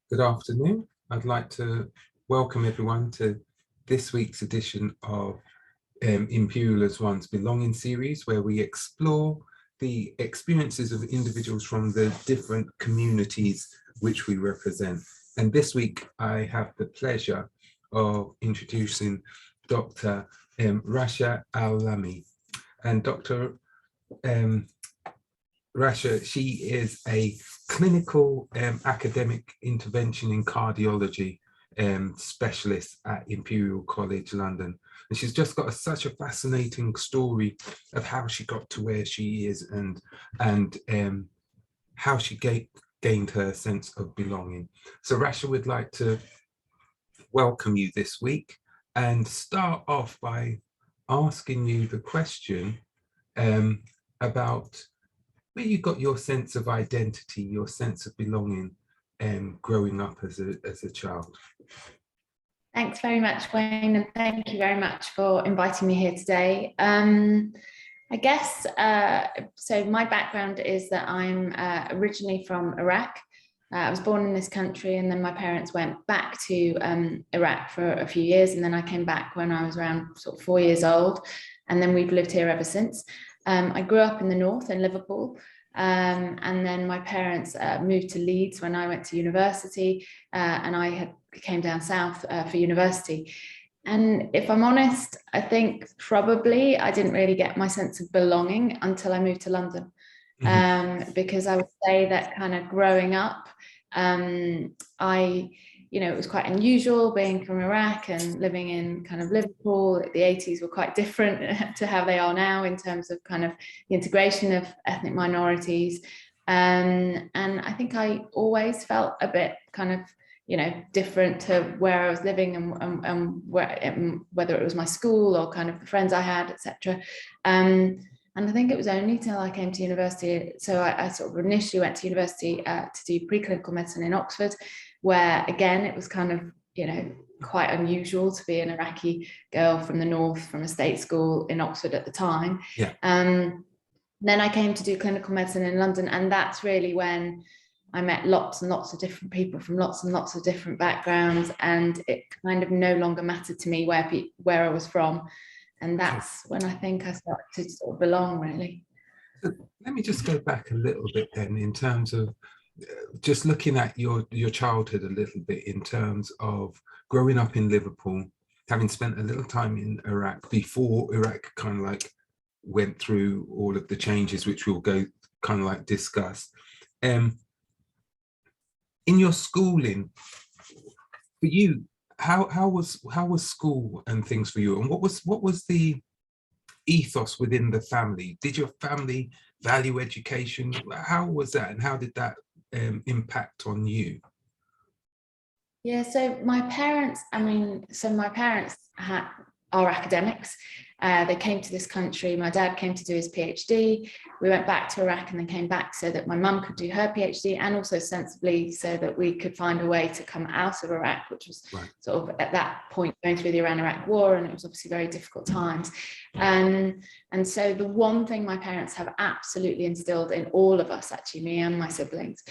Good afternoon. I'd like to welcome everyone to this week's edition of Imperial as One's Belonging series, where we explore the experiences of individuals from the different communities which we represent. And this week, I have the pleasure of introducing Dr. Rasha Al Lamee. And Dr. Rasha, she is a clinical academic intervention in cardiology specialist at Imperial College London. And she's just got such a fascinating story of how she got to where she is and how she gained her sense of belonging. So Rasha would like to welcome you this week and start off by asking you the question about where you got your sense of identity, your sense of belonging, growing up as a child. Thanks very much, Wayne, and thank you very much for inviting me here today. I guess, so my background is that I'm originally from Iraq. I was born in this country, and then my parents went back to Iraq for a few years, and then I came back when I was around sort of 4 years old, and then we've lived here ever since. I grew up in the north in Liverpool, and then my parents moved to Leeds when I went to university, and I came down south for university. And if I'm honest, I think probably I didn't really get my sense of belonging until I moved to London, because I would say that kind of growing up, it was quite unusual being from Iraq and living in kind of Liverpool. The 80s were quite different to how they are now in terms of kind of the integration of ethnic minorities. And I think I always felt a bit kind of, different to where I was living and whether it was my school or kind of the friends I had, etc. And I think it was only till I came to university. So I sort of initially went to university to do preclinical medicine in Oxford, where again, it was kind of, quite unusual to be an Iraqi girl from the north, from a state school in Oxford at the time. Yeah. Then I came to do clinical medicine in London, and that's really when I met lots and lots of different people from lots and lots of different backgrounds, and it kind of no longer mattered to me where I was from. And that's when I think I started to sort of belong, really. So let me just go back a little bit then in terms of just looking at your childhood a little bit in terms of growing up in Liverpool, having spent a little time in Iraq before Iraq kind of like went through all of the changes, which we'll go kind of like discuss. In your schooling, for you, how was school and things for you, and what was the ethos within the family? Did your family value education? How was that, and how did that impact on you? Yeah, so my parents are academics. They came to this country. My dad came to do his PhD. We went back to Iraq and then came back so that my mum could do her PhD, and also sensibly so that we could find a way to come out of Iraq, which was sort of at that point going through the Iran-Iraq war, and it was obviously very difficult times. And so the one thing my parents have absolutely instilled in all of us, actually me and my siblings,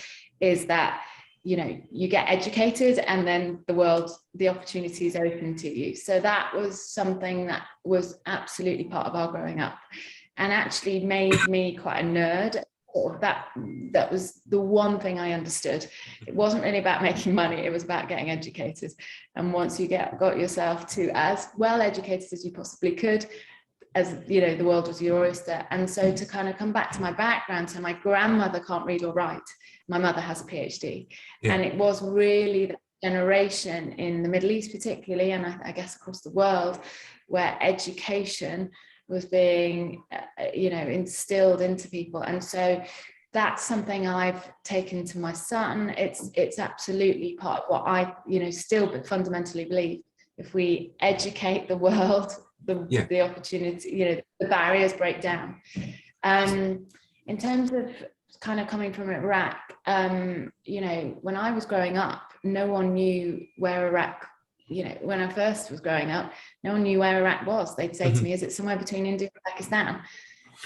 is that you get educated and then the opportunity is open to you. So that was something that was absolutely part of our growing up, and actually made me quite a nerd. That was the one thing I understood. It wasn't really about making money, it was about getting educated. And once you got yourself to as well educated as you possibly could, as the world was your oyster. And so to kind of come back to my background, so my grandmother can't read or write, my mother has a PhD. Yeah. And it was really the generation in the Middle East particularly, and I guess across the world, where education was being instilled into people. And so that's something I've taken to my son. It's absolutely part of what I still fundamentally believe. If we educate the world, the opportunity, the barriers break down. In terms of kind of coming from Iraq, when I was growing up, no one knew where Iraq, when I first was growing up, no one knew where Iraq was. They'd say to me, is it somewhere between India and Pakistan?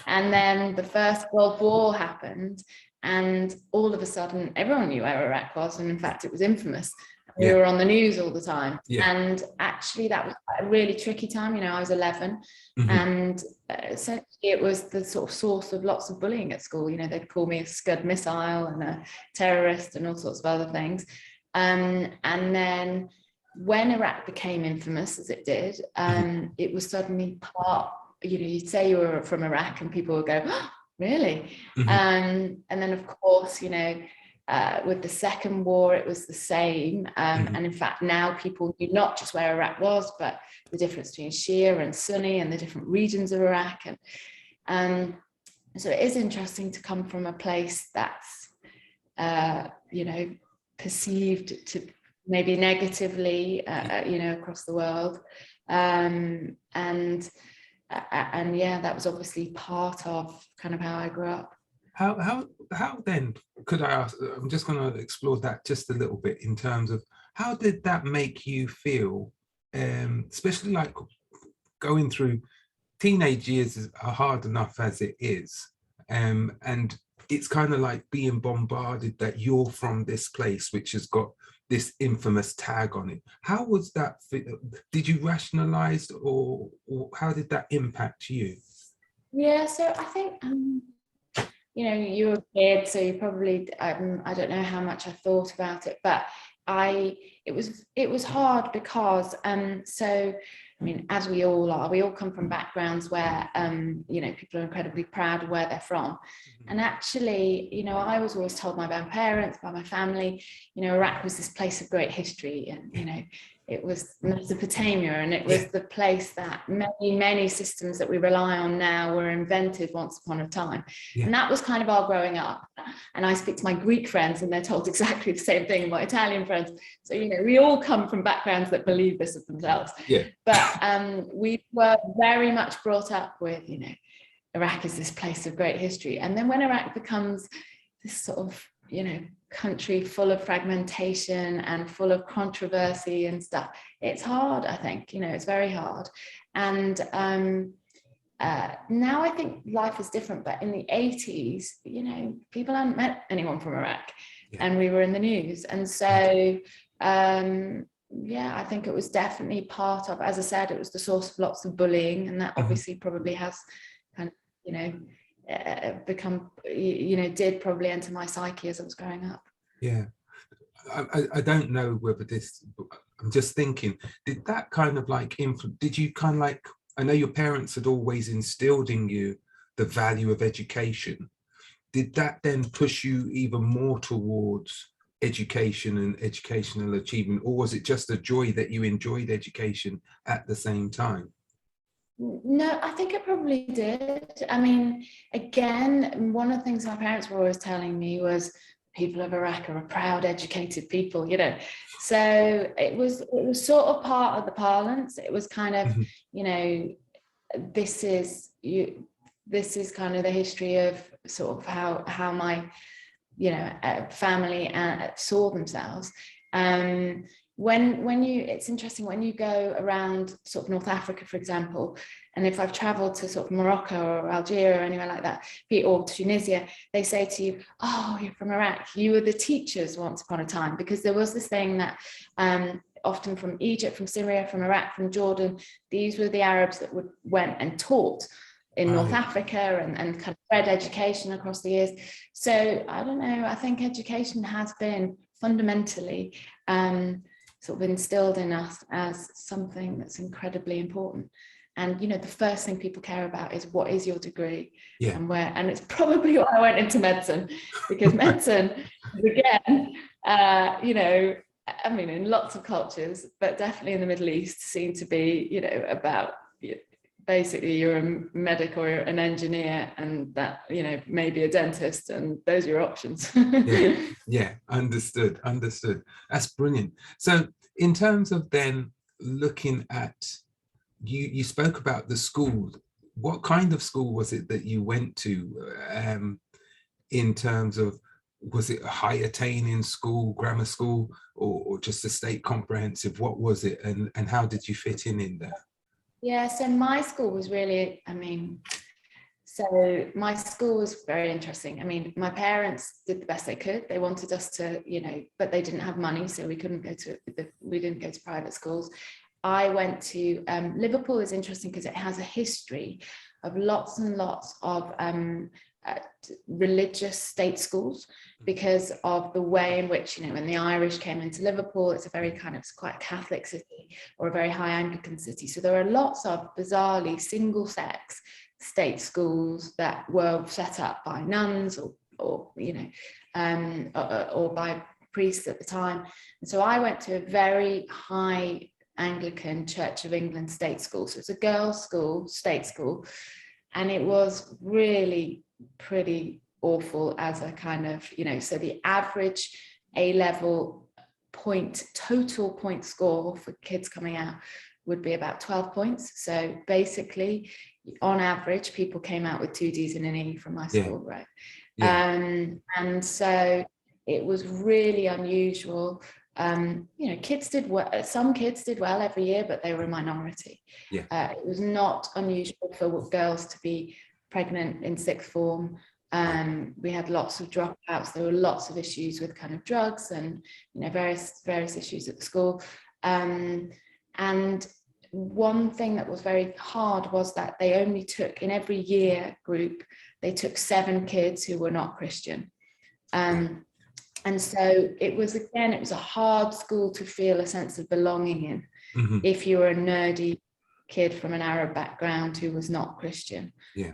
And then the First World War happened, And all of a sudden, everyone knew where Iraq was. And in fact, it was infamous. We Yeah. were on the news all the time. Yeah. And actually, that was a really tricky time. You know, I was 11. Mhm. And essentially, it was the sort of source of lots of bullying at school. You know, they'd call me a Scud missile and a terrorist and all sorts of other things. And then when Iraq became infamous, as it did, it was suddenly part, you know, you'd say you were from Iraq and people would go, oh, really? And then, of course, you know, with the second war, it was the same. And in fact, now people knew not just where Iraq was, but the difference between Shia and Sunni and the different regions of Iraq. And so it is interesting to come from a place that's, you know, perceived to maybe negatively, you know, across the world. And yeah, that was obviously part of kind of how I grew up. How then, could I ask, I'm just going to explore that just a little bit in terms of how did that make you feel, especially like going through teenage years are hard enough as it is, and it's kind of like being bombarded that you're from this place which has got this infamous tag on it. How was that? Did you rationalize, or how did that impact you? Yeah, so I think you know, you were a kid, so you probably I don't know how much I thought about it, but it was hard because so I mean, as we all are, we all come from backgrounds where you know, people are incredibly proud of where they're from. And actually, you know, I was always told by my parents, by my family, you know, Iraq was this place of great history, and you know, it was Mesopotamia, and it was the place that many systems that we rely on now were invented once upon a time. And that was kind of our growing up. And I speak to my Greek friends and they're told exactly the same thing, my Italian friends. So, you know, we all come from backgrounds that believe this of themselves. But we were very much brought up with, you know, Iraq is this place of great history. And then when Iraq becomes this sort of, you know, country full of fragmentation and full of controversy and stuff, it's hard, I think, you know, it's very hard. And now I think life is different, but in the 80s, you know, people hadn't met anyone from Iraq, and we were in the news. And so, yeah, I think it was definitely part of, as I said, it was the source of lots of bullying, and that obviously probably has kind of, you know, become, you know, did probably enter my psyche as I was growing up. Yeah, I don't know whether this, I'm just thinking, did that kind of like, did you kind of like, I know your parents had always instilled in you the value of education. Did that then push you even more towards education and educational achievement, or was it just a joy that you enjoyed education at the same time? No, I think it probably did. I mean, again, one of the things my parents were always telling me was people of Iraq are a proud, educated people, you know. So it was sort of part of the parlance. It was kind of, you know, this is kind of the history of sort of how my, you know, family saw themselves. When you, it's interesting when you go around sort of North Africa, for example, and if I've traveled to sort of Morocco or Algeria or anywhere like that, or Tunisia, they say to you, oh, you're from Iraq, you were the teachers once upon a time, because there was this thing that often from Egypt, from Syria, from Iraq, from Jordan, these were the Arabs that went and taught in North Africa and kind of spread education across the years. So I don't know, I think education has been fundamentally sort of instilled in us as something that's incredibly important. And, you know, the first thing people care about is what is your degree and where, and it's probably why I went into medicine, because medicine, again, you know, I mean, in lots of cultures, but definitely in the Middle East, seem to be, you know, about basically you're a medic or an engineer, and that, you know, maybe a dentist, and those are your options. Yeah, understood. That's brilliant. So in terms of then looking at, you spoke about the school. What kind of school was it that you went to, in terms of, was it a high attaining school, grammar school, or just a state comprehensive? What was it, and how did you fit in there? Yeah, so my school was really, I mean, So my school was very interesting. I mean, my parents did the best they could. They wanted us to, but they didn't have money, so we didn't go to private schools. I went to Liverpool. Is interesting because it has a history of lots and lots of religious state schools, because of the way in which, when the Irish came into Liverpool, it's quite a Catholic city, or a very high Anglican city. So there are lots of bizarrely single-sex state schools that were set up by nuns or by priests at the time. And so I went to a very high Anglican Church of England state school. So it's a girls' school, state school, and it was really pretty awful as a kind of, so the average A-level total point score for kids coming out would be about 12 points. So basically, on average, people came out with 2 Ds and an E from my school, right? Yeah. And so it was really unusual. Kids did well. Some kids did well every year, but they were a minority. Yeah. It was not unusual for girls to be pregnant in sixth form. We had lots of dropouts. There were lots of issues with kind of drugs and various issues at the school. And one thing that was very hard was that they only took, in every year group, they took 7 kids who were not Christian. And so it was a hard school to feel a sense of belonging in, if you were a nerdy kid from an Arab background who was not Christian. Yeah.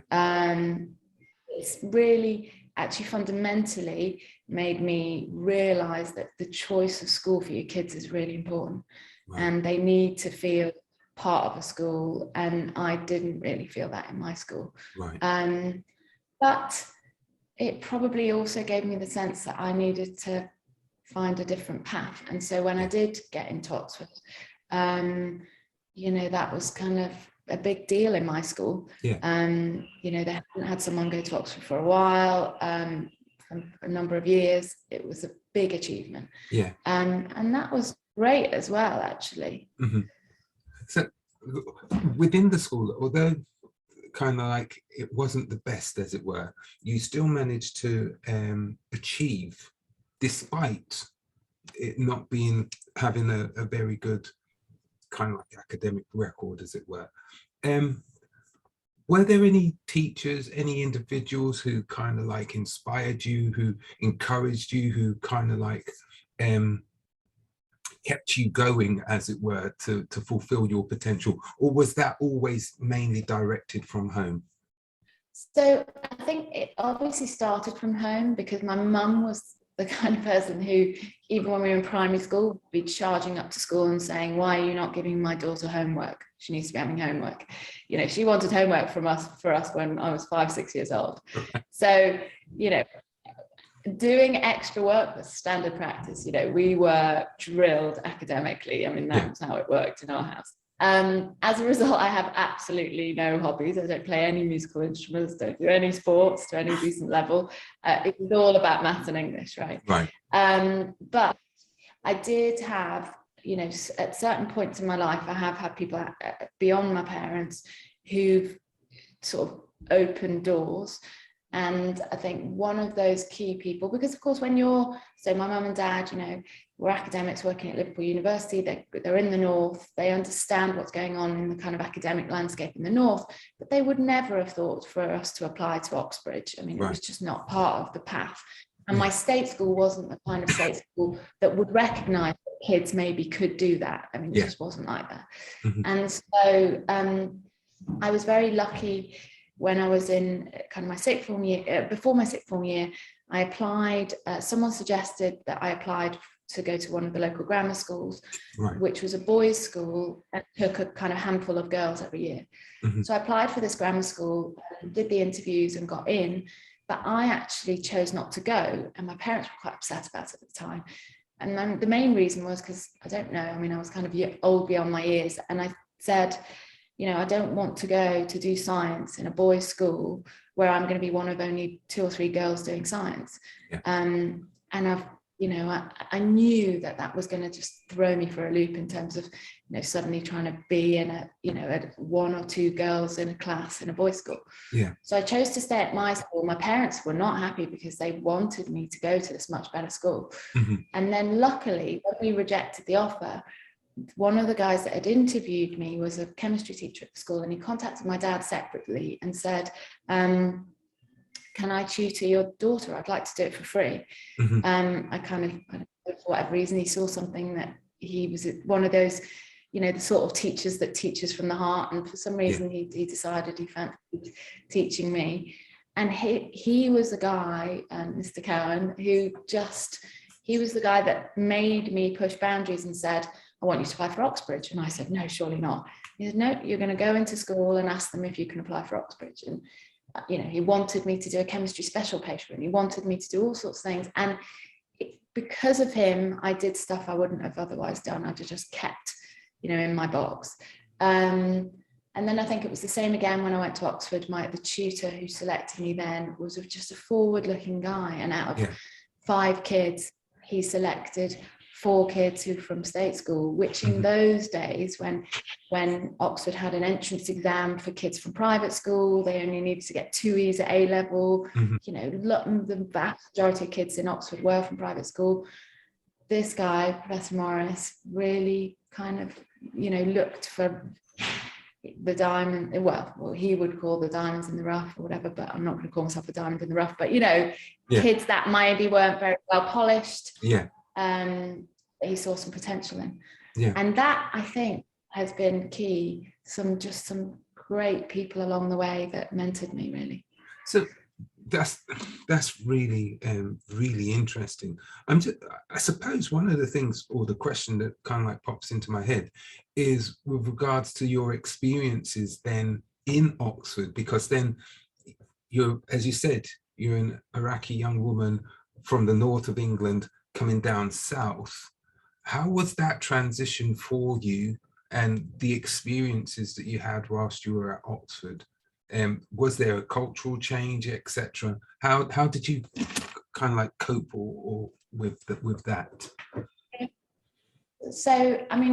It's really actually fundamentally made me realize that the choice of school for your kids is really important. Right. And they need to feel part of a school, and I didn't really feel that in my school. Right. But it probably also gave me the sense that I needed to find a different path. And so when I did get into Oxford, that was kind of a big deal in my school. Yeah. They hadn't had someone go to Oxford for a while, for a number of years. It was a big achievement. Yeah. And that was great as well, actually. Mm-hmm. So within the school, although kind of like it wasn't the best, as it were, you still managed to achieve, despite it not having a very good kind of like academic record, as it were. Were there any teachers, any individuals who kind of like inspired you, who encouraged you, who kind of like kept you going, as it were, to fulfill your potential? Or was that always mainly directed from home? So I think it obviously started from home, because my mum was the kind of person who, even when we were in primary school, would be charging up to school and saying, "Why are you not giving my daughter homework? She needs to be having homework." She wanted homework for us when I was 5, 6 years old. So, doing extra work was standard practice. We were drilled academically. I mean, that was how it worked in our house. As a result, I have absolutely no hobbies. I don't play any musical instruments, don't do any sports to any decent level. It was all about maths and English, right? Right. But I did have, at certain points in my life, I have had people beyond my parents who've sort of opened doors. And I think one of those key people, because of course, my mum and dad, were academics working at Liverpool University. They're in the north. They understand what's going on in the kind of academic landscape in the north, but they would never have thought for us to apply to Oxbridge. I mean, It was just not part of the path. And my state school wasn't the kind of state school that would recognize that kids maybe could do that. I mean, it just wasn't like that. Mm-hmm. And so I was very lucky. When I was in kind of my sixth form year, before my sixth form year, I applied. Someone suggested that I applied to go to one of the local grammar schools, which was a boys' school, and took a kind of handful of girls every year. Mm-hmm. So I applied for this grammar school, did the interviews and got in, but I actually chose not to go. And my parents were quite upset about it at the time. And then the main reason was because, I don't know, I mean, I was kind of old beyond my years. And I said, I don't want to go to do science in a boys' school where I'm going to be one of only 2 or 3 girls doing science. Yeah. And you know, I knew that that was going to just throw me for a loop in terms of, you know, suddenly trying to be in a, you know, one or two girls in a class in a boys' school. Yeah. So I chose to stay at my school. My parents were not happy because they wanted me to go to this much better school. Mm-hmm. And then luckily, when we rejected the offer, one of the guys that had interviewed me was a chemistry teacher at the school, and he contacted my dad separately and said, can I tutor your daughter? I'd like to do it for free. Mm-hmm. I kind of, for whatever reason, he saw something that he was one of those, you know, the sort of teachers that teaches from the heart. And for some reason, he decided he fancied teaching me. And he was the guy, Mr. Cowan, he was the guy that made me push boundaries and said, I want you to apply for Oxbridge. And I said, no, surely not. He said, no, you're going to go into school and ask them if you can apply for Oxbridge. And you know, he wanted me to do a chemistry special paper, and he wanted me to do all sorts of things. And because of him, I did stuff I wouldn't have otherwise done. I'd have just kept, you know, in my box. And then I think it was the same again when I went to Oxford. The tutor who selected me then was just a forward-looking guy. And out of 5 kids, he selected 4 kids who were from state school, which in those days, when Oxford had an entrance exam for kids from private school, they only needed to get 2 E's at A level. You know, the vast majority of kids in Oxford were from private school. This guy, Professor Morris, really kind of, you know, looked for the diamond, well, he would call the diamonds in the rough or whatever, but I'm not going to call myself a diamond in the rough, but, you know, kids that maybe weren't very well polished. He saw some potential in. And that, I think, has been key. Some great people along the way that mentored me, really. So that's really really interesting. I suppose one of the things, or the question that kind of like pops into my head, is with regards to your experiences then in Oxford, because then you're, as you said, you're an Iraqi young woman from the north of England coming down south. How was that transition for you, and the experiences that you had whilst you were at Oxford? Was there a cultural change, etc.? How did you kind of like cope or with that? So, I mean,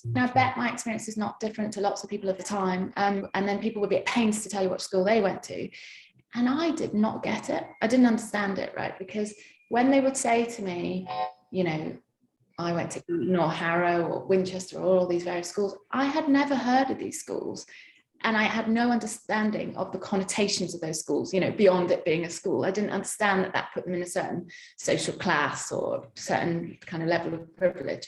now, I bet my experience is not different to lots of people at the time. And then people would be at pains to tell you what school they went to. And I did not get it. I didn't understand it, right? Because when they would say to me, you know, I went to Eton or Harrow or Winchester or all these various schools, I had never heard of these schools. And I had no understanding of the connotations of those schools, you know, beyond it being a school. I didn't understand that put them in a certain social class or certain kind of level of privilege.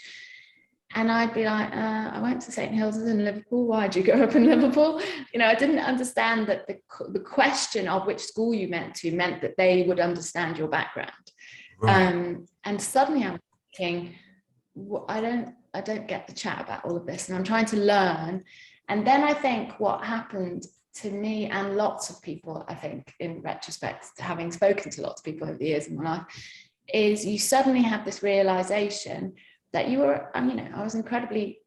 And I'd be like, I went to St. Hilda's in Liverpool. Why did you go up in Liverpool? You know, I didn't understand that the question of which school you meant that they would understand your background. Right. And suddenly I'm thinking, well, I don't get the chat about all of this, and I'm trying to learn. And then I think what happened to me and lots of people, I think, in retrospect, having spoken to lots of people over the years in my life, is you suddenly have this realization that you were, you know, I was incredibly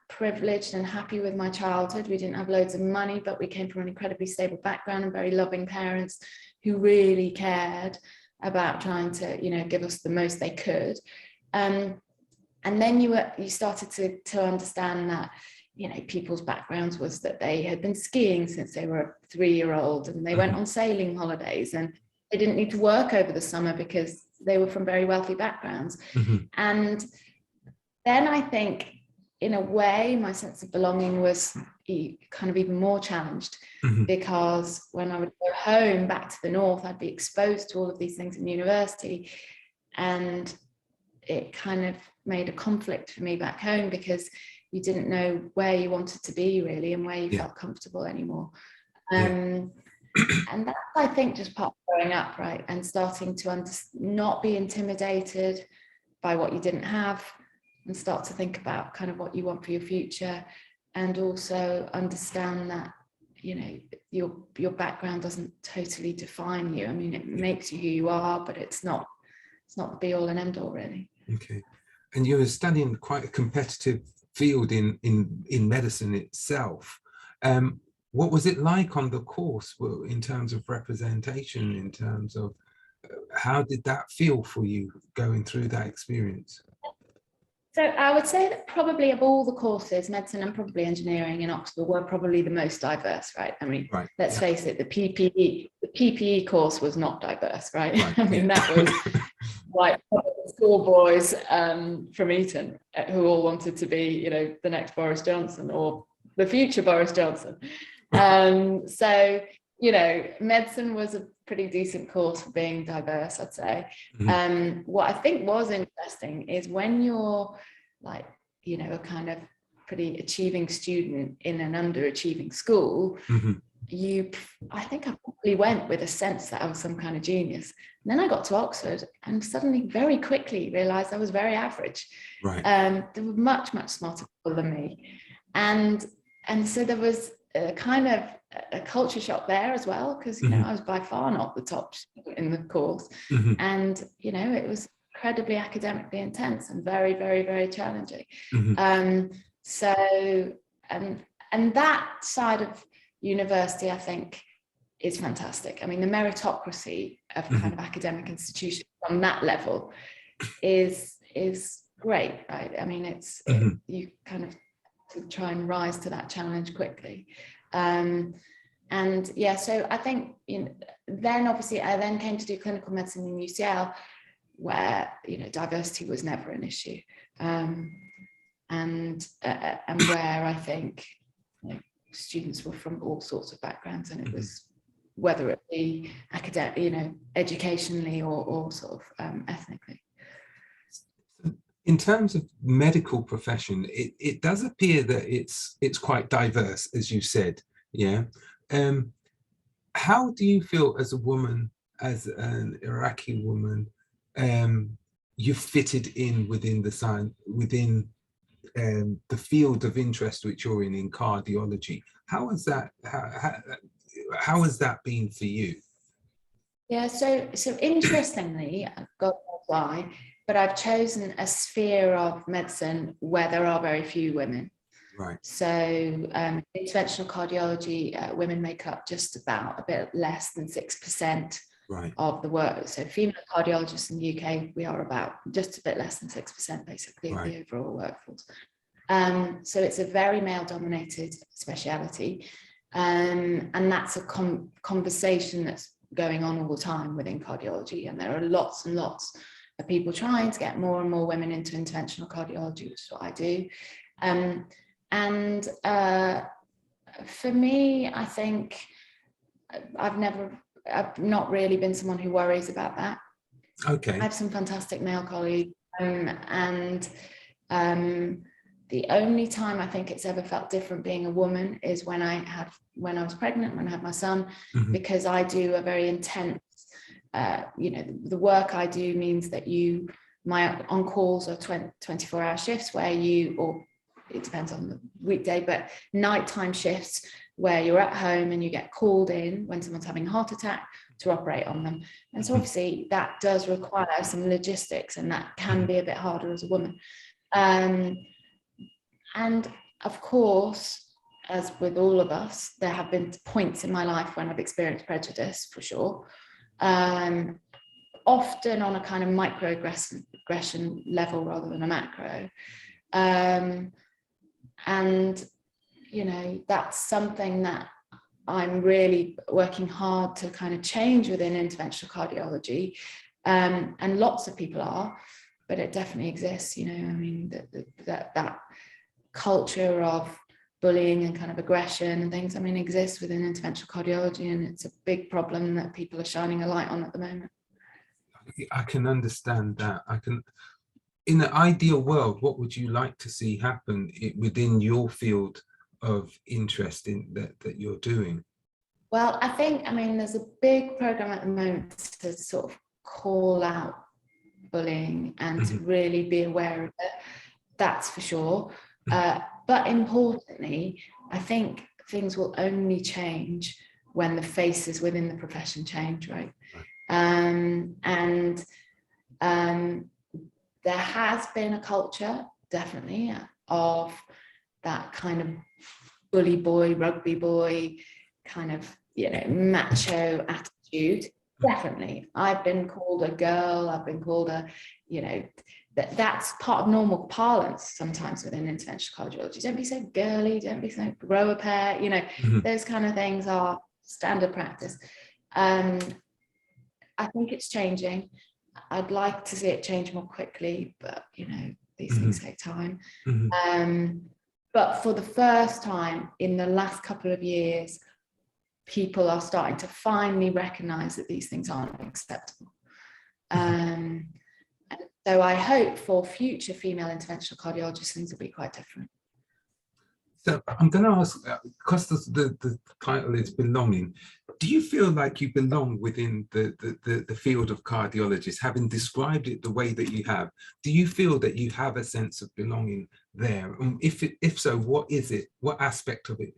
privileged and happy with my childhood. We didn't have loads of money, but we came from an incredibly stable background and very loving parents who really cared about trying to, you know, give us the most they could. And then you started to understand that, you know, people's backgrounds was that they had been skiing since they were a 3-year-old, and they went on sailing holidays, and they didn't need to work over the summer because they were from very wealthy backgrounds. And then I think, in a way, my sense of belonging was kind of even more challenged, because when I would go home back to the north, I'd be exposed to all of these things in university, and it kind of made a conflict for me back home, because you didn't know where you wanted to be really and where you felt comfortable anymore. And that's, I think, just part of growing up, right? And starting to not be intimidated by what you didn't have, and start to think about kind of what you want for your future, and also understand that, you know, your background doesn't totally define you. I mean, it makes you who you are, but it's not the be all and end all, really. Okay. and you were studying quite a competitive field in medicine itself. What was it like on the course, in terms of representation, in terms of how did that feel for you going through that experience? So I would say that probably of all the courses, medicine and probably engineering in Oxford were probably the most diverse, right? I mean, right. let's face it, the PPE course was not diverse, right? I mean, that was like schoolboys from Eton who all wanted to be, you know, the next Boris Johnson or the future Boris Johnson. So, you know, medicine was a pretty decent course for being diverse, I'd say. What I think was interesting is when you're like, you know, a kind of pretty achieving student in an underachieving school, I think I probably went with a sense that I was some kind of genius. And then I got to Oxford and suddenly very quickly realized I was very average. Right. There were much, much smarter people than me. And so there was a kind of a culture shock there as well, because, you know, I was by far not the top in the course. And, you know, it was incredibly academically intense and very, very, very challenging. So, and that side of university, I think, is fantastic. I mean, the meritocracy of kind of academic institutions on that level is great, right? I mean, it's you kind of to try and rise to that challenge quickly. And yeah, so I think, you know, then obviously I then came to do clinical medicine in UCL, where, you know, diversity was never an issue, and where I think, you know, students were from all sorts of backgrounds, and it was whether it be academic, you know, educationally or sort of ethnically. In terms of medical profession, it does appear that it's quite diverse, as you said. Yeah. How do you feel as a woman, as an Iraqi woman, you fitted in within the science, within the field of interest which you're in cardiology? How has that how has that been for you? Yeah, so interestingly, I've got why, but I've chosen a sphere of medicine where there are very few women. Right. So interventional cardiology, women make up just about a bit less than 6% of the work. So female cardiologists in the UK, we are about just a bit less than 6% basically of the overall workforce. So it's a very male-dominated speciality, and that's a conversation that's going on all the time within cardiology, and there are lots and lots of people trying to get more and more women into interventional cardiology, which is what I do. And for me, I think I've not really been someone who worries about that. Okay. I have some fantastic male colleagues, and the only time I think it's ever felt different being a woman is when I was pregnant, when I had my son, because I do a very intense, you know, the work I do means that my on-calls are 24-hour shifts where or it depends on the weekday, but nighttime shifts where you're at home and you get called in when someone's having a heart attack to operate on them. And so obviously that does require some logistics, and that can be a bit harder as a woman. And of course, as with all of us, there have been points in my life when I've experienced prejudice, for sure. Often on a kind of microaggression level rather than a macro. And, you know, that's something that I'm really working hard to kind of change within interventional cardiology. And lots of people are, but it definitely exists, you know. I mean, that culture of bullying and kind of aggression and things, I mean, exists within interventional cardiology, and it's a big problem that people are shining a light on at the moment. I can understand that. In the ideal world, what would you like to see happen within your field of interest in that you're doing? Well, I mean, there's a big program at the moment to sort of call out bullying and to really be aware of it. That's for sure. But importantly, I think things will only change when the faces within the profession change, right? there has been a culture, definitely, of that kind of bully boy, rugby boy, kind of, macho attitude. Definitely. I've been called a girl, I've been called that's part of normal parlance sometimes within interventional cardiology. Don't be so girly, don't be so grow a pair, those kind of things are standard practice. I think it's changing. I'd like to see it change more quickly, but these things take time. But for the first time in the last couple of years, people are starting to finally recognize that these things aren't acceptable. And so I hope for future female interventional cardiologists, things will be quite different. So I'm going to ask, because the title is belonging, do you feel like you belong within the field of cardiologists, having described it the way that you have? Do you feel that you have a sense of belonging there? And if so, what is it? What aspect of it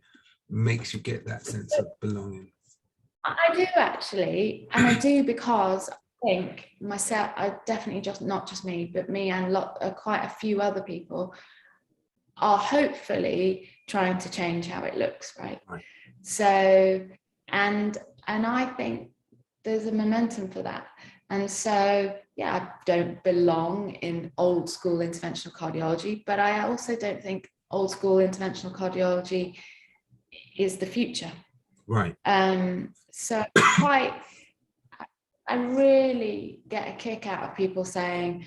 makes you get that sense of belonging? I do actually, and I do because I think myself, I definitely not just me, but me and quite a few other people are hopefully trying to change how it looks, right? So, and I think there's a momentum for that. And so, yeah, I don't belong in old school interventional cardiology, but I also don't think old school interventional cardiology is the future. Right. So I really get a kick out of people saying,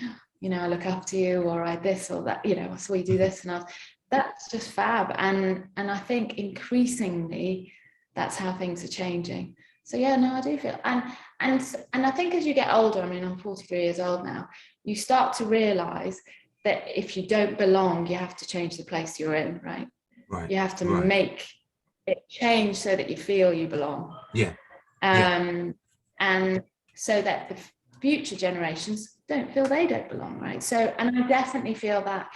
I look up to you, or I this or that, I saw you do this, and that's just fab. And I think increasingly that's how things are changing. So yeah, no, I do feel, and I think as you get older, I mean, I'm 43 years old now, you start to realize that if you don't belong, you have to change the place you're in, right? Right. You have to make it change so that you feel you belong. Yeah. And so that the future generations don't feel they don't belong, right? So, and I definitely feel that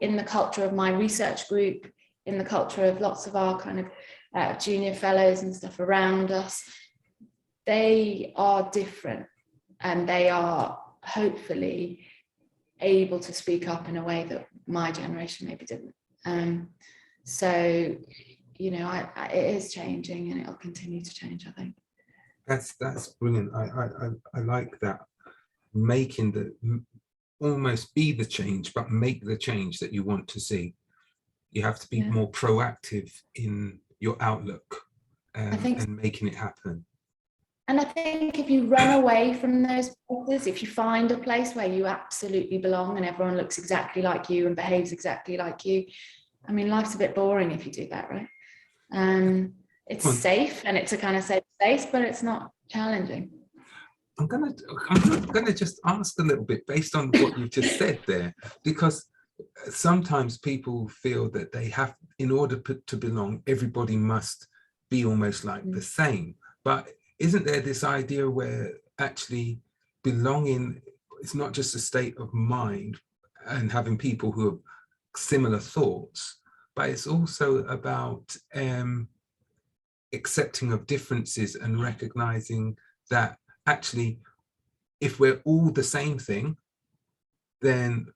in the culture of my research group, in the culture of lots of our kind of junior fellows and stuff around us, they are different, and they are hopefully able to speak up in a way that my generation maybe didn't. So, it is changing, and it'll continue to change, I think. That's brilliant. I like that, making almost be the change, but make the change that you want to see. You have to be more proactive in your outlook, and making it happen. And I think if you run away from those places, if you find a place where you absolutely belong and everyone looks exactly like you and behaves exactly like you, I mean, life's a bit boring if you do that, right? It's safe, and it's a kind of safe space, but it's not challenging. I'm gonna just ask a little bit based on what you just said there, because sometimes people feel that they have, in order to belong, everybody must be almost like the same. But isn't there this idea where actually belonging is not just a state of mind and having people who have similar thoughts, but it's also about accepting of differences and recognizing that actually, if we're all the same thing, then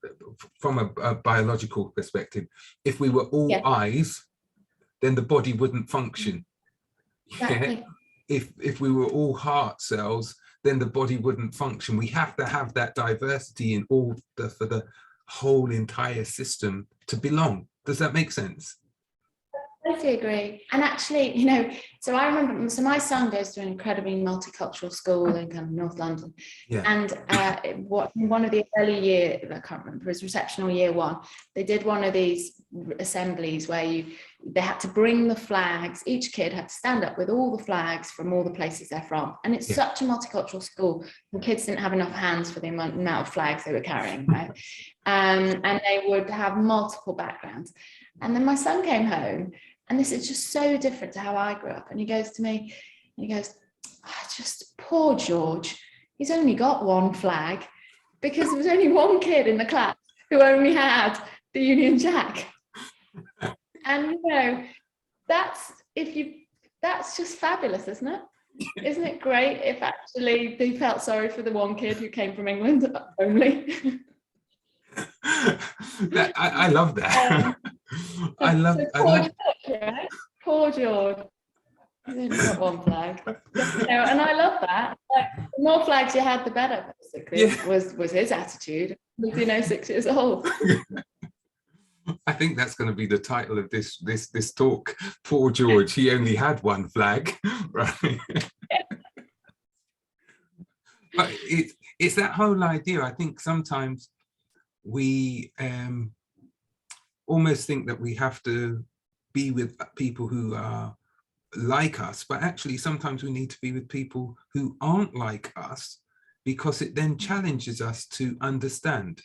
from a biological perspective, if we were all eyes, then the body wouldn't function. Exactly. If we were all heart cells, then the body wouldn't function. We have to have that diversity in for the whole entire system to belong. Does that make sense? I totally agree. And actually, so I remember, so my son goes to an incredibly multicultural school in kind of North London. Yeah. And one of the early year, I can't remember, his receptional year one, they did one of these assemblies where they had to bring the flags. Each kid had to stand up with all the flags from all the places they're from. And it's such a multicultural school. The kids didn't have enough hands for the amount of flags they were carrying, right? And they would have multiple backgrounds. And then my son came home, and this is just so different to how I grew up. And he goes to me, and he goes, just poor George, he's only got one flag, because there was only one kid in the class who only had the Union Jack. And that's just fabulous, isn't it? Isn't it great if actually they felt sorry for the one kid who came from England only? I love that. I love. So I poor like. George, right? Poor George. He's only got one flag. And I love that. Like, the more flags you had, the better, basically, Yeah. was his attitude. He was, 6 years old. I think that's going to be the title of this talk. Poor George, he only had one flag, right? But it's that whole idea. I think sometimes we almost think that we have to be with people who are like us, but actually sometimes we need to be with people who aren't like us, because it then challenges us to understand.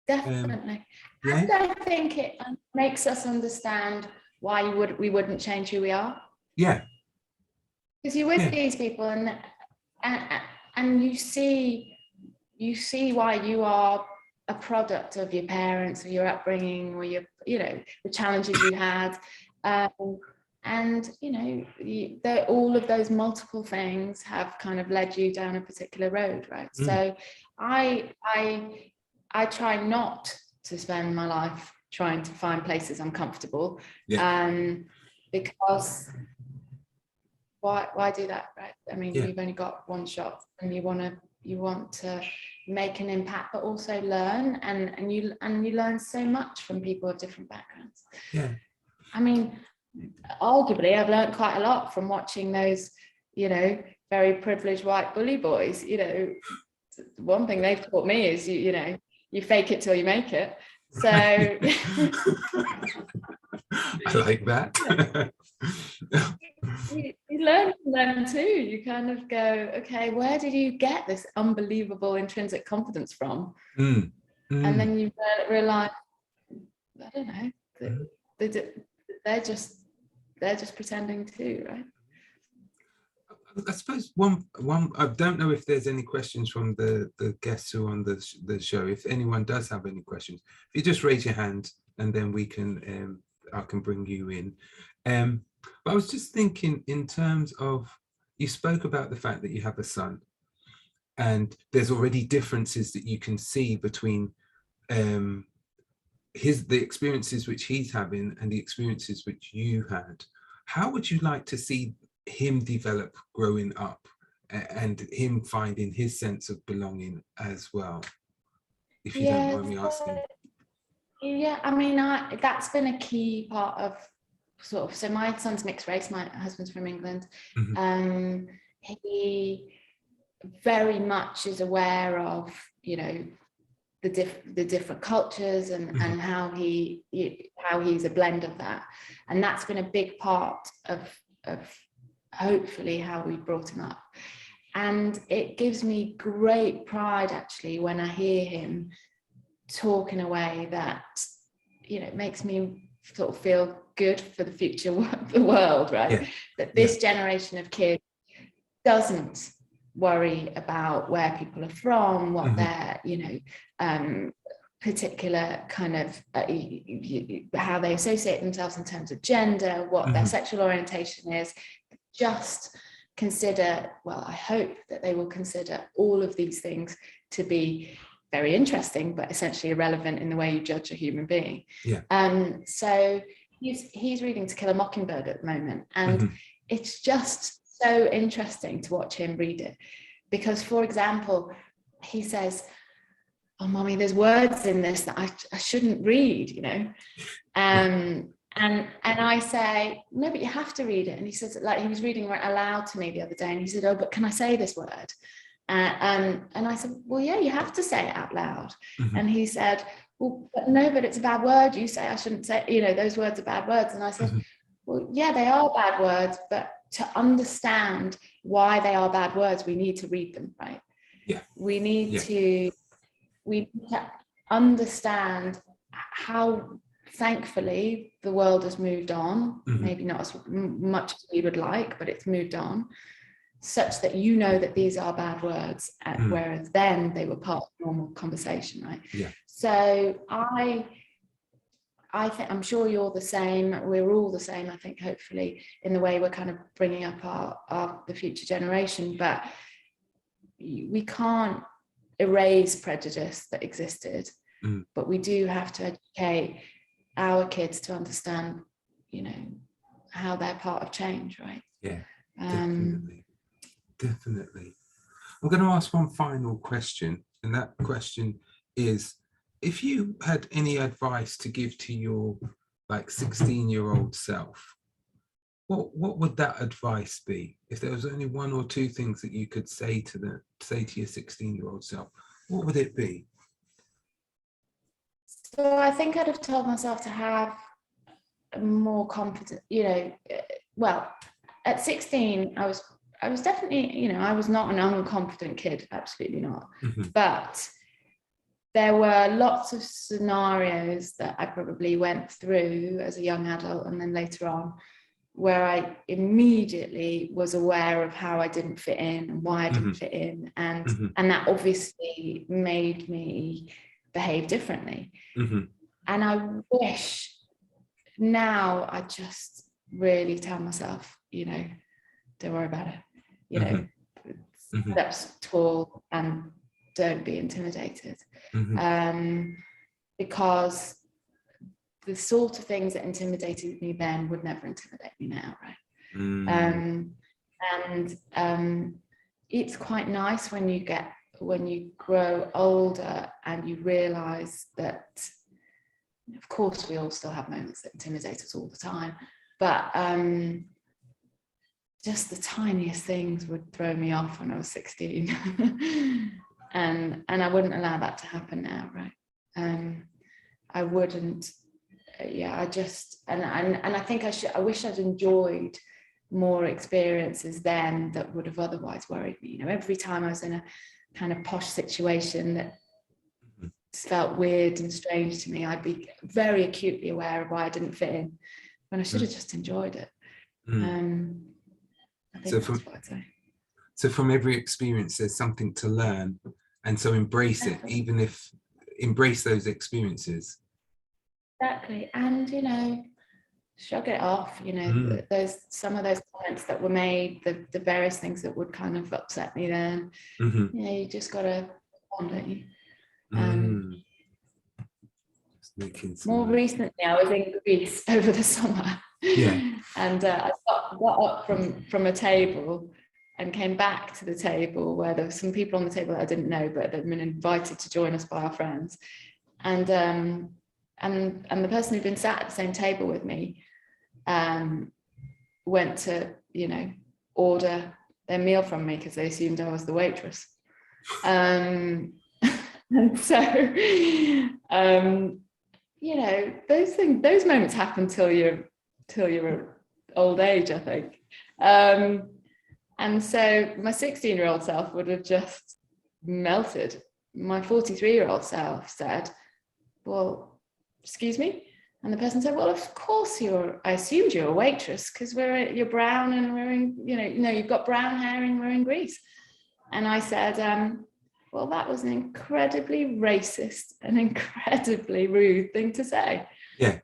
Definitely. Yeah. And I think it makes us understand why we wouldn't change who we are. Yeah. Because you're with these people and you see why you are a product of your parents or your upbringing or your, the challenges you had. And all of those multiple things have kind of led you down a particular road, right? So I try not to spend my life trying to find places I'm comfortable, because why do that, right? I mean, you've only got one shot, and you want to make an impact, but also learn, and you learn so much from people of different backgrounds. Yeah. I mean, arguably, I've learned quite a lot from watching those, very privileged white bully boys. One thing they've taught me is you fake it till you make it. So I like that. you learn from them too. You kind of go, okay, where did you get this unbelievable intrinsic confidence from? And then you realize, I don't know, they're just pretending too, right? I suppose one I don't know if there's any questions from the guests who are on the show. If anyone does have any questions, if you just raise your hand, and then we can I can bring you in. But I was just thinking, in terms of, you spoke about the fact that you have a son, and there's already differences that you can see between the experiences which he's having and the experiences which you had. How would you like to see him develop growing up, and him finding his sense of belonging as well, if you don't mind me asking? Yeah, I mean, that's been a key part of so my son's mixed race, my husband's from England. He very much is aware of the different cultures and how he's a blend of that, and that's been a big part of hopefully how we brought him up. And it gives me great pride, actually, when I hear him talk in a way that makes me sort of feel good for the future of the world, right? That this generation of kids doesn't worry about where people are from, what their particular kind of how they associate themselves in terms of gender, what their sexual orientation is. Just consider, well, I hope that they will consider all of these things to be very interesting, but essentially irrelevant in the way you judge a human being. So he's reading To Kill a Mockingbird at the moment, and it's just so interesting to watch him read it, because, for example, he says, "Oh, mommy, there's words in this that I shouldn't read," And I say, "No, but you have to read it." And he says, like, he was reading aloud to me the other day, and he said, "Oh, but can I say this word?" And I said, "Well, yeah, you have to say it out loud." And he said, "Well, but no, but it's a bad word. You say I shouldn't say, those words are bad words." And I said, "Well, yeah, they are bad words, but to understand why they are bad words, we need to read them, right? We need to understand how, thankfully, the world has moved on, maybe not as much as we would like, but it's moved on, such that that these are bad words, whereas then they were part of normal conversation, right?" So I think, I'm sure you're the same, we're all the same, I think, hopefully, in the way we're kind of bringing up the future generation, but we can't erase prejudice that existed, but we do have to educate our kids to understand, you know, how they're part of change, right? Yeah, definitely. I'm going to ask one final question, and that question is, if you had any advice to give to your like 16-year-old self, what would that advice be? If there was only one or two things that you could say to your 16-year-old self, what would it be? So I think I'd have told myself to have a more confident, you know, well, at 16, I was definitely, you know, I was not an unconfident kid, absolutely not. But there were lots of scenarios that I probably went through as a young adult and then later on, where I immediately was aware of how I didn't fit in and why I didn't fit in. And that obviously made me behave differently. And I wish now I just really tell myself, you know, don't worry about it. You know, that's tall and don't be intimidated. Because the sort of things that intimidated me then would never intimidate me now, right? It's quite nice when you grow older and you realize that, of course, we all still have moments that intimidate us all the time, but just the tiniest things would throw me off when I was 16. and I wouldn't allow that to happen now, right? I wouldn't. I just and I think I wish I'd enjoyed more experiences then that would have otherwise worried me. You know, every time I was in a kind of posh situation that felt weird and strange to me, I'd be very acutely aware of why I didn't fit in, when I should have just enjoyed it. I think that's what I'd say. So from every experience, there's something to learn, and so embrace it, even if embrace those experiences. Exactly. And, you know, shrug it off. You know, there's some of those comments that were made, the various things that would kind of upset me then. You know, you just got to on, don't you? More recently, I was in Greece over the summer. And I got up from a table and came back to the table where there were some people on the table that I didn't know, but they'd been invited to join us by our friends. And the person who'd been sat at the same table with me went to, you know, order their meal from me because they assumed I was the waitress. And so, you know, those moments happen till you're old age, I think. And so my 16-year-old self would have just melted. My 43-year-old self said, well, excuse me? And the person said, well, of course I assumed you're a waitress because you're brown and we're in, you know, you've got brown hair and we're in Greece. And I said, well, that was an incredibly racist and incredibly rude thing to say. Yeah.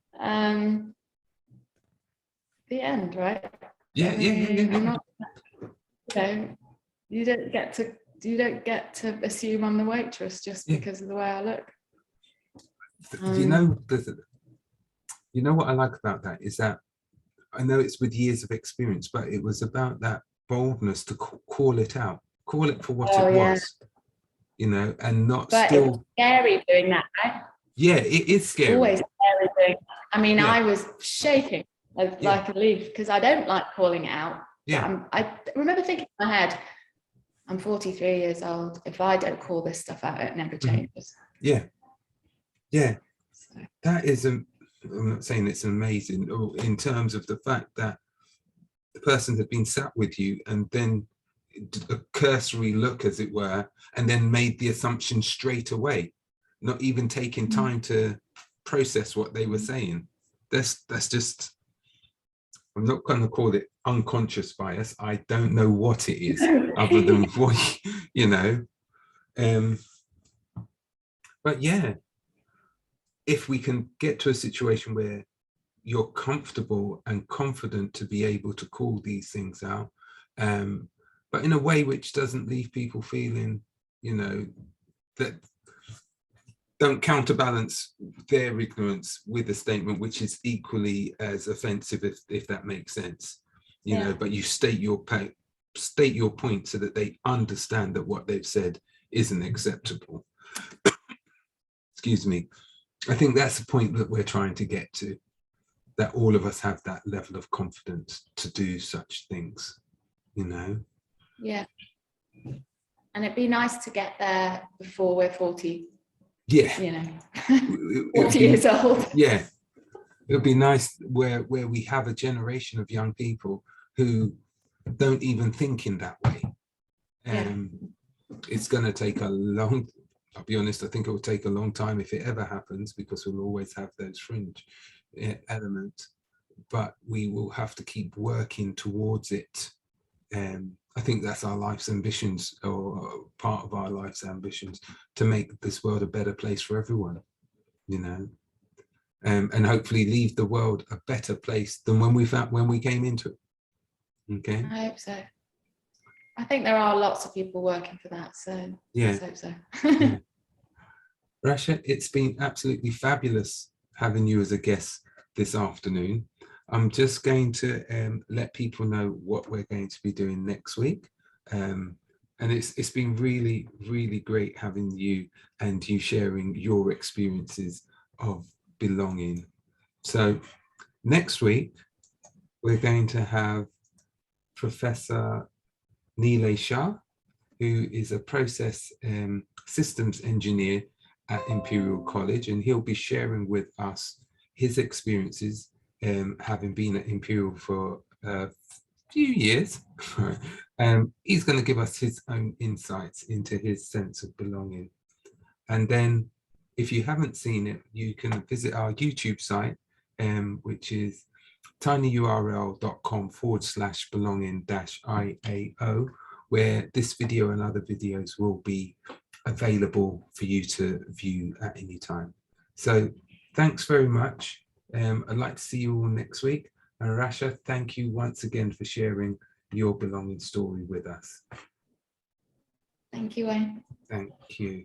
The end, right? Yeah. I'm not, you know, you don't get to assume I'm the waitress just because of the way I look. You know what I like about that is that I know it's with years of experience, but it was about that boldness to call it out, call it for what it was, you know, and not but still. It's scary doing that, right? Yeah, it is scary. Always scary doing that. I mean, I was shaking like a leaf because I don't like calling it out. Yeah. I remember thinking in my head, I'm 43 years old. If I don't call this stuff out, it never changes. Yeah. So. That is, I'm not saying it's amazing in terms of the fact that the person had been sat with you and then a cursory look, as it were, and then made the assumption straight away, not even taking time to process what they were saying. That's just, I'm not going to call it unconscious bias. I don't know what it is other than what, you know. But yeah, if we can get to a situation where you're comfortable and confident to be able to call these things out, but in a way which doesn't leave people feeling, you know, that don't counterbalance their ignorance with a statement which is equally as offensive, if that makes sense, you know, but you state your point so that they understand that what they've said isn't acceptable. Excuse me. I think that's the point that we're trying to get to, that all of us have that level of confidence to do such things, you know. Yeah. And it'd be nice to get there before we're 40. Yeah. You know, 40 years old. Yeah. It would be nice where we have a generation of young people who don't even think in that way. It's going to take a long, I'll be honest, I think it will take a long time if it ever happens, because we'll always have those fringe elements, but we will have to keep working towards it. I think that's our life's ambitions, or part of our life's ambitions, to make this world a better place for everyone, you know, and hopefully leave the world a better place than when we came into it. Okay. I hope so. I think there are lots of people working for that, so yeah. let's hope so. Yeah. Rasha, it's been absolutely fabulous having you as a guest this afternoon. I'm just going to let people know what we're going to be doing next week. And it's been really, really great having you and you sharing your experiences of belonging. So next week, we're going to have Professor Neelay Shah, who is a process systems engineer at Imperial College, and he'll be sharing with us his experiences having been at Imperial for a few years. He's going to give us his own insights into his sense of belonging. And then if you haven't seen it, you can visit our YouTube site, which is tinyurl.com/belonging-IAO, where this video and other videos will be available for you to view at any time. So thanks very much. I'd like to see you all next week. And Rasha, thank you once again for sharing your belonging story with us. Thank you, Wayne. Thank you.